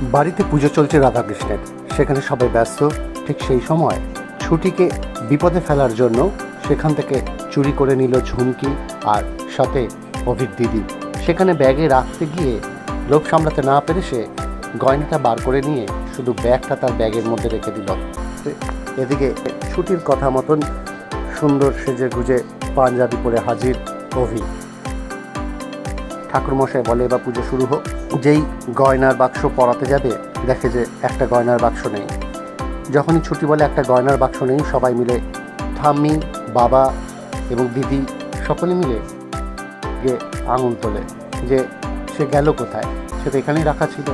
বাড়িতে পুজো চলছে রাধাকৃষ্ণের, সেখানে সবাই ব্যস্ত। ঠিক সেই সময় ছুটিকে বিপদে ফেলার জন্য সেখান থেকে চুরি করে নিল ঝুমকি আর সাথে অভির দিদি। সেখানে ব্যাগে রাখতে গিয়ে লোভ সামলাতে না পেরে সে গয়নাটা বার করে নিয়ে শুধু ব্যাগটা তার ব্যাগের মধ্যে রেখে দিল। এদিকে ছুটির কথা মতন সুন্দর সেজে গুজে পাঞ্জাবি পরে হাজির অভি। ঠাকুরমশাই বলে এবার পুজো শুরু হোক। যেই গয়নার বাক্স পরাতে যাবে দেখে যে একটা গয়নার বাক্স নেই। যখনই ছুটি বলে একটা গয়নার বাক্স নেই, সবাই মিলে ঠাম্মি, বাবা এবং দিদি সকলে মিলে গিয়ে আঙুল তোলে যে সে গেল কোথায়, সে তো এখানেই রাখা ছিল।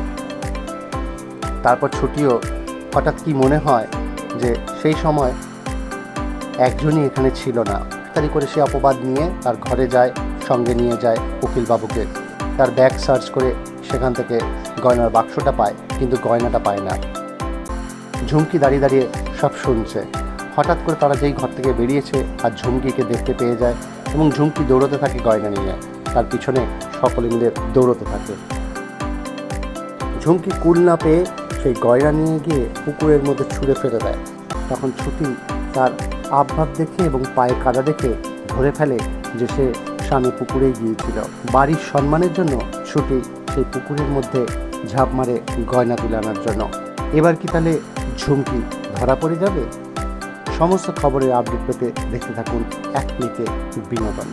তারপর ছুটিও হঠাৎ কি মনে হয় যে সেই সময় একজনই এখানে ছিল না। তাড়াতাড়ি করে সে অপবাদ নিয়ে তার ঘরে যায়, সঙ্গে নিয়ে যায় উকিলবাবুকে। তার ব্যাগ সার্চ করে সেখান থেকে গয়নার বাক্সটা পায়, কিন্তু গয়নাটা পায় না। ঝুমকি দাঁড়িয়ে দাঁড়িয়ে সব শুনছে। হঠাৎ করে তারা যেই ঘর থেকে বেরিয়েছে আর ঝুমকিকে দেখতে পেয়ে যায় এবং ঝুমকি দৌড়তে থাকে গয়না নিয়ে। তার পিছনে সকলে মিলে দৌড়তে থাকে। ঝুমকি কুল না পেয়ে সেই গয়না নিয়ে গিয়ে পুকুরের মধ্যে ছুঁড়ে ফেলে দেয়। তখন ছুটি তার আবভাব দেখে এবং পায়ে কাদা দেখে ধরে ফেলে যে সে স্বামী পুকুরেই গিয়েছিল। বাড়ির সম্মানের জন্য ছুটি সেই পুকুরের মধ্যে ঝাঁপ মারে গয়না তুলে আনার জন্য। এবার কি তাহলে ঝুমকি ধরা পড়ে যাবে? সমস্ত খবরের আপডেট পেতে দেখতে থাকুন এক ক্লিকে বিনোদন।